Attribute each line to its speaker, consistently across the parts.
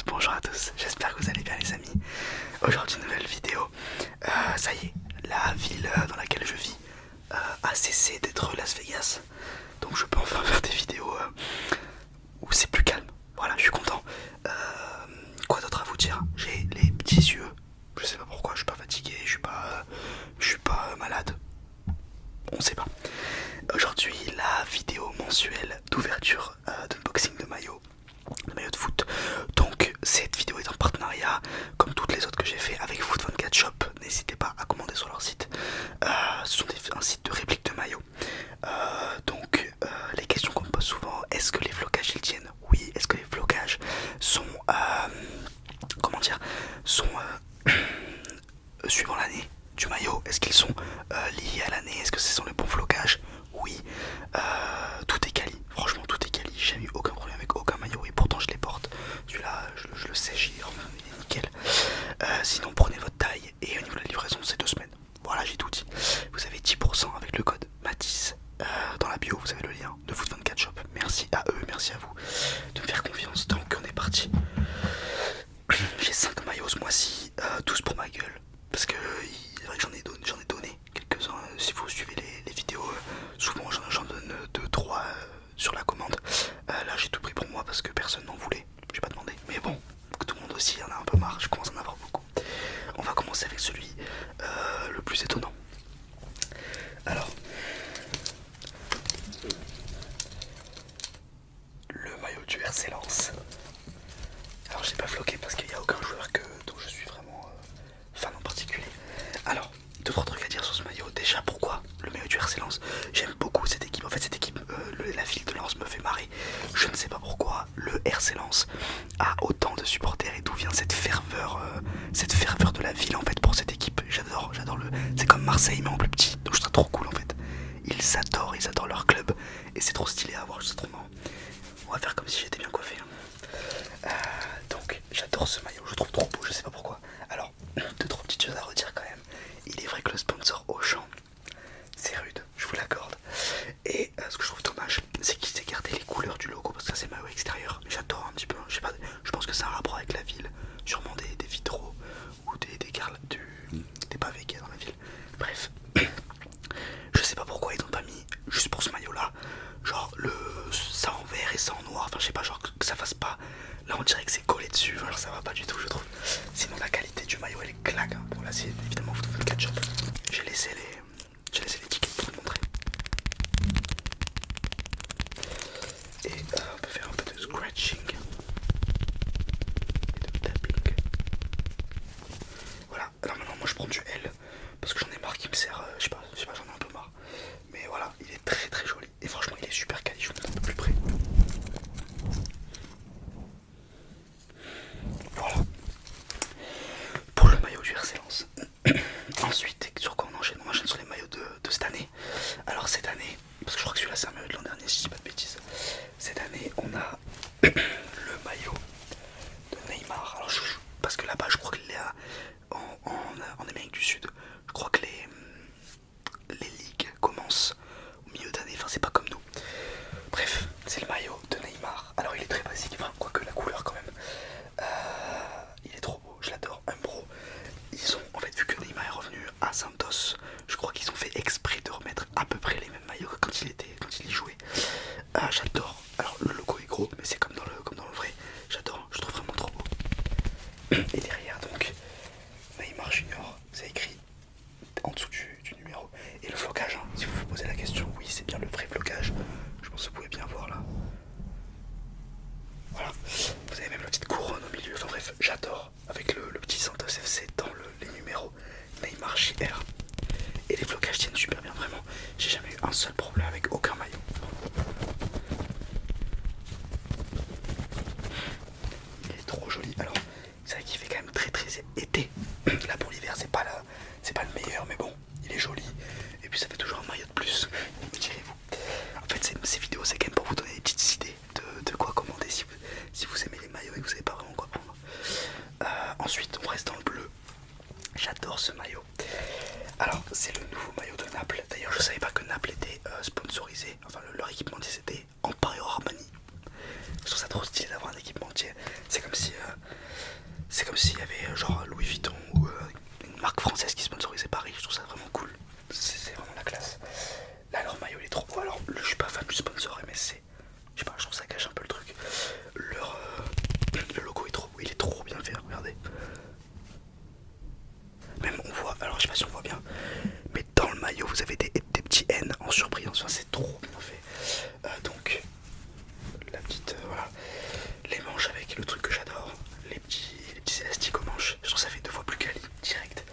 Speaker 1: bonjour à tous, j'espère que vous allez bien les amis. Aujourd'hui nouvelle vidéo, ça y est, la ville dans laquelle je vis a cessé d'être Las Vegas. Donc je peux enfin faire des vidéos où c'est plus calme, voilà je suis content. Quoi d'autre à vous dire? J'ai les petits yeux, je sais pas pourquoi, je suis pas fatigué, je suis pas malade, on sait pas. Aujourd'hui la vidéo mensuelle d'ouverture d'unboxing de maillots de foot. Donc cette vidéo est en partenariat comme toutes les autres que j'ai fait avec Foot24 Shop. N'hésitez pas à commander sur leur site. Ce sont un site de réplique de maillots. Les questions qu'on me pose souvent, est-ce que les flocages ils tiennent? Oui. Est-ce que les flocages sont sont suivant l'année du maillot? Est-ce qu'ils sont liés à l'année? Est-ce que ce sont les bons flocages? Oui. Tout est quali, franchement tout est quali. J'ai eu aucun problème avec aucun maillot et pourtant je les porte. Celui-là, je le sais, il est nickel. Sinon prenez votre taille et au niveau de la livraison c'est 2 semaines. Voilà, j'ai tout dit. Vous avez 10% avec le code Matisse. Dans la bio vous avez le lien de Foot24 Shop. Merci à eux, merci à vous de me faire confiance. Donc on est parti. J'ai 5 maillots ce mois-ci, tous pour ma gueule. Parce que c'est vrai que j'en ai donné quelques-uns. Si vous suivez les vidéos, souvent j'en donne 2-3 sur la commande. Là j'ai tout pris pour moi parce que personne n'en voulait. J'ai pas demandé. Mais bon, tout le monde aussi en a un peu marre. Je commence à en avoir beaucoup. On va commencer avec celui le plus étonnant. Alors, le maillot du RC Lens. Alors j'ai pas floqué parce qu'il n'y a aucun joueur dont je suis vraiment fan en particulier. Alors, 2-3 trucs à dire sur ce maillot. Déjà, pourquoi le maillot du RC Lens? J'aime beaucoup cette équipe. En fait, cette équipe, la ville de Lens me fait marrer. Je ne sais pas pourquoi le RC Lens a autant de supporters et d'où vient cette ferveur de la ville en fait pour cette équipe. J'adore c'est comme Marseille mais en plus petit. Donc je trouve ça trop cool en fait. Ils adorent leur club et c'est trop stylé à voir. C'est trop marrant. On va faire comme si j'étais bien coiffé. Donc j'adore ce maillot. Je le trouve trop beau. Je sais pas pourquoi. Alors 2-3 petites choses à redire quand même. Il est vrai que le sponsor Auchan, c'est rude, je vous l'accorde. Et ce que je trouve dommage, c'est qu'ils aient gardé les couleurs du logo parce que ça c'est maillot extérieur. Mais j'adore un petit peu, je sais pas, je pense que c'est un rapport avec la ville, sûrement des vitraux ou des pavés qu'il y a dans la ville. Bref, je sais pas pourquoi ils ont pas mis juste pour ce maillot là, genre ça en vert et ça en noir. Enfin je sais pas, genre que ça fasse pas. Là on dirait que c'est collé dessus, alors ça va pas du tout je trouve. Sinon la qualité du maillot elle est claque. Hein. Bon là c'est évidemment Foot24 Shop. J'ai laissé l'étiquette pour vous montrer. Et on peut faire un peu de scratching et de tapping. Voilà, alors maintenant moi je prends du L parce que j'en ai marre qui me sert, je sais pas, j'en ai un peu marre. Mais voilà, il est très très joli et franchement il est super quali, je vous montre un peu plus près. Voilà. Pour le maillot du RC Lens. Ensuite, sur quoi on enchaîne? On enchaîne sur les maillots de cette année. Alors cette année, parce que je crois que celui-là c'est un maillot de l'an dernier si je dis pas de bêtises. Cette année on a le maillot de Neymar. Alors parce que là-bas je crois qu'il est en Amérique du Sud. Je crois que les ligues commencent au milieu d'année, enfin c'est pas comme nous. Bref, c'est le maillot de Neymar. Alors il est très basique, enfin, quoique la couleur quand même. Il est trop beau, je l'adore. Umbro. Ils ont en fait vu que Neymar est revenu à Santos, je crois qu'ils ont fait exprès de remettre à peu près les mêmes maillots que quand il y jouait. J'adore. Alors le logo est gros, mais c'est comme dans le vrai. J'adore, je trouve vraiment trop beau. Et derrière donc Neymar Junior, c'est écrit en dessous du numéro. Et le flocage, hein, si vous vous posez la question, oui c'est bien le vrai flocage. Je pense que vous pouvez bien voir là. Voilà, vous avez même la petite couronne au milieu, enfin bref, j'adore. Avec le petit Santos FC dans les numéros Neymar JR. Et les flocages tiennent super bien, vraiment. J'ai jamais eu un seul problème avec aucun maillot. Il est trop joli. Alors, c'est vrai qu'il fait quand même très très été. Là pour l'hiver, c'est pas le meilleur, mais bon, il est joli. Et puis ça fait toujours un maillot de plus, me direz-vous. En fait, ces vidéos, c'est quand même pour vous donner des petites idées de quoi commander si vous aimez les maillots et que vous savez pas vraiment quoi prendre. Ensuite, on reste dans le bleu. J'adore ce maillot. Alors, c'est le nouveau maillot de Naples. D'ailleurs, je savais pas que Naples était sponsorisé. Enfin, leur équipement c'était Empire Armani. Je trouve ça trop stylé d'avoir un équipementier. C'est comme si c'est comme s'il y avait genre Louis Vuitton ou une marque française qui sponsorisait Paris. Je trouve ça vraiment cool. C'est vraiment la classe. Là leur maillot il est trop beau. Alors je suis pas fan du sponsor MSC. Je sais pas, je trouve ça cache un peu le truc. Le logo est trop beau, il est trop bien fait, regardez. Même on voit, alors je sais pas si on voit bien, mais dans le maillot vous avez des petits N en surprise. Enfin c'est trop bien fait. Donc la petite voilà, les manches avec le truc que j'adore, les petits élastiques aux manches. Je trouve ça fait 2 fois plus quali direct.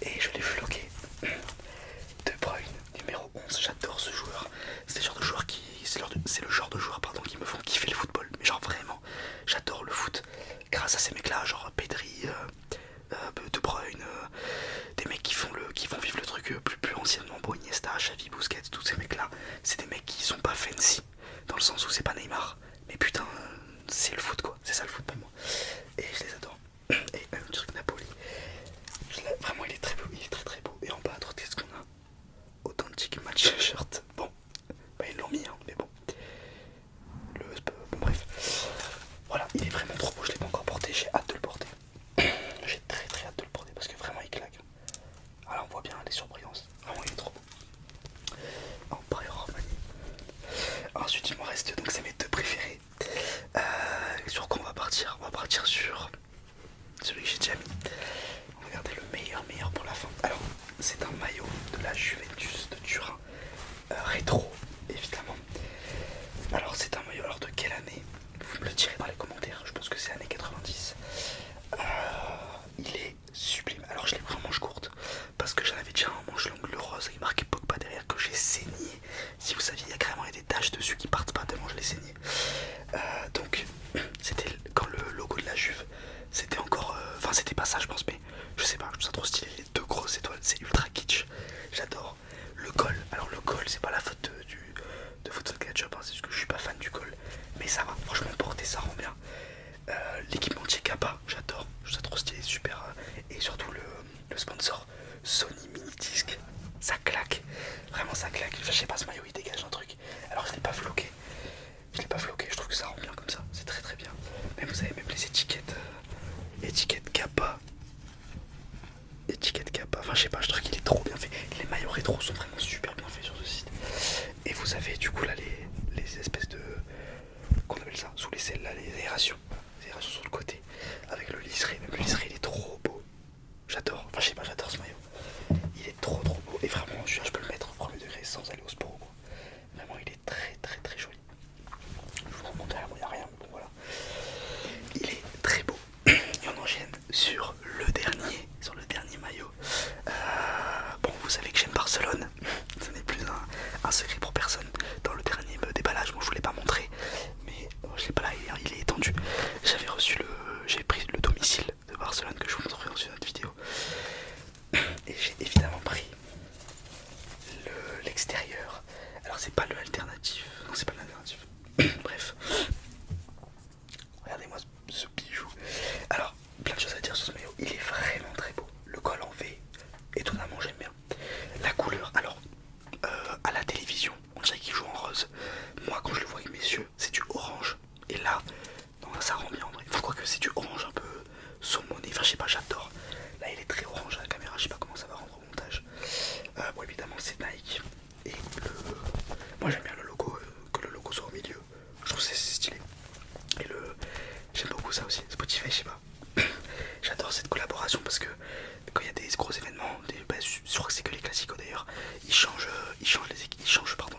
Speaker 1: Et je l'ai floqué. De Bruyne, numéro 11, j'adore ce joueur. C'est le genre de joueur qui me font kiffer le football. Mais genre vraiment, j'adore le foot. Grâce à ces mecs-là, genre Pedri, De Bruyne, des mecs qui font vivre le truc plus anciennement. Bon, Iniesta, Xavi, Busquets, tous ces mecs-là, c'est des mecs qui sont pas fancy. Dans le sens où c'est pas Neymar. Mais putain, c'est le foot quoi. C'est ça le foot pour moi. Et je les adore. Et le truc Napoli. Vraiment, il est très beau. Il est très très beau. Et en bas à droite, qu'est-ce qu'on a? Authentique match shirt. Bon, bah ils l'ont mis, hein, mais bon. Bon, bref. Voilà, il est vraiment trop beau. Je l'ai pas encore porté. J'ai hâte de le porter. J'ai très très hâte de le porter parce que vraiment il claque. Alors on voit bien les surprises. Vraiment, il est trop beau. Empire Armani. Ensuite, il me reste donc c'est mes 2 préférés. Sur quoi on va partir? On va partir sur celui que j'ai déjà mis. On va garder le meilleur pour la fin. Alors, c'est un maillot de la Juventus de Turin. Rétro, évidemment. Alors, c'est un maillot, alors de quelle année? Vous me le direz dans les commentaires. Je pense que c'est années 90. Il est sublime. Alors, je l'ai pris en manche courte parce que j'en avais déjà un manche longue, le rose, il marquait Pogba derrière que j'ai saigné. Si vous saviez, il y a carrément des taches dessus qui partent pas tellement je l'ai saigné. Donc, c'était quand le logo de la Juve, c'était encore. Enfin, c'était pas ça, je pense, mais je sais pas, je trouve ça trop stylé. Les 2 grosses étoiles, c'est ultra kitsch. J'adore. Le col, alors le col, c'est pas la faute de Football Ketchup, hein, c'est juste que je suis pas fan du col. Mais ça va, franchement, porter ça rend bien. L'équipementier Kappa, j'adore, je trouve ça trop stylé, super. Et surtout le sponsor Sony Mini Disc, ça claque, vraiment ça claque. Enfin, je sais pas, ce maillot il dégage un truc. Alors je l'ai pas floqué, je trouve que ça rend bien comme ça, c'est très très bien. Même vous avez même les étiquettes, étiquette Kappa, enfin je sais pas, je trouve qu'il est trop bien fait. Les maillots rétro sont vraiment super bien faits sur ce site. Et vous avez du coup là les espèces de, qu'on appelle ça, sous les selles là, les aérations sur le côté, avec le liseré. Même le liseré il est trop beau, j'adore, enfin je sais pas, j'adore ce maillot. Il est trop beau, et vraiment celui-là je peux le mettre au premier degré sans aller au sport quoi. Vraiment il est très très très joli. Je vous en montre derrière moi, il n'y a rien, mais bon voilà. Il est très beau. Et on enchaîne sur le dernier maillot. Bon, vous savez que j'aime Barcelone. Ce n'est plus un secret pour personne. Dans le dernier déballage, moi je voulais pas montrer, mais je l'ai pas là, il est étendu. J'ai pris le domicile de Barcelone que je vous montrerai dans une autre vidéo. Et j'ai évidemment pris l'extérieur. Alors c'est pas le alternatif. Non, c'est pas l'alternatif. Bref. Regardez-moi ce bijou. Alors, plein de choses à dire sur ce maillot. Il est vraiment très beau. Le col en V, étonnamment j'aime bien. La couleur, alors à la télévision, on dirait qu'il joue en rose. Moi quand je le vois avec mes yeux, c'est du orange. Et là, non, ça rend bien en vrai. Enfin quoi que c'est du orange un peu saumoné. Enfin je sais pas, j'adore. Là il est très orange à la caméra, je sais pas comment ça va rendre au montage. Bon évidemment c'est Nike. Et moi j'aime bien le logo, que le logo soit au milieu. Je trouve que c'est stylé. Et j'aime beaucoup ça aussi, Spotify, je sais pas. J'adore cette collaboration parce que quand il y a des gros événements, je crois que c'est que les classiques d'ailleurs, ils changent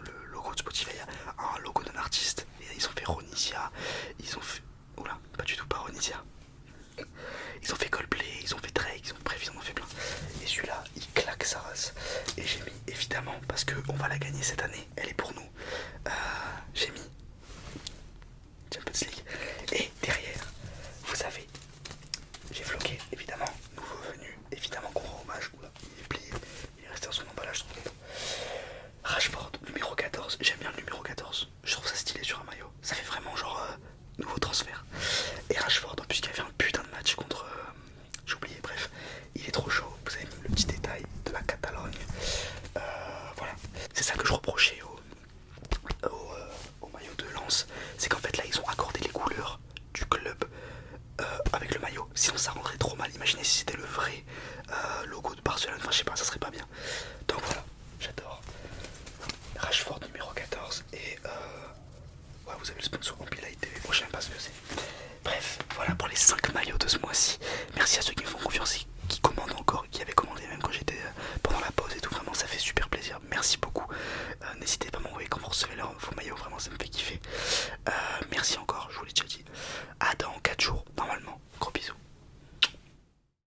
Speaker 1: le logo de Spotify à un logo d'un artiste. Et ils ont fait Ronisia, ils ont fait. Oula, pas du tout, pas Ronisia. Ils ont fait Coldplay, ils ont fait Drake, bref, ils en ont fait plein. Et celui-là, il claque sa race. Et j'ai mis, évidemment, parce qu'on va la gagner cette année, elle est pour nous. J'ai mis Champions League. Et derrière, vous savez, j'ai floqué, évidemment, nouveau venu, évidemment qu'on rend hommage. Oula, il est plié, il est resté dans son emballage trop longtemps. Rashford, numéro 14, j'aime bien le numéro 14, je trouve ça stylé sur un maillot. Ça fait vraiment genre nouveau transfert. Et Rashford, en plus qu'il y avait un putain de match contre... j'ai oublié, bref, il est trop chaud. Vous avez même le petit détail de la Catalogne. Voilà, c'est ça que je reprochais au maillot de Lens, c'est qu'en fait là ils ont accordé les couleurs imaginez si c'était le vrai logo de Barcelone, enfin je sais pas, ça serait pas bien. Donc voilà, j'adore. Rashford numéro 14 et ouais, vous avez le sponsor Ambilight TV, moi je sais même pas ce que c'est. Bref, voilà pour les 5 maillots de ce mois-ci. Merci à ceux qui me font confiance et qui commandent encore, qui avaient commandé même quand j'étais pendant la pause et tout, vraiment ça fait super plaisir, merci beaucoup. N'hésitez pas à m'envoyer quand vous recevez vos maillots, vraiment ça me fait kiffer. Merci encore, je vous l'ai déjà dit.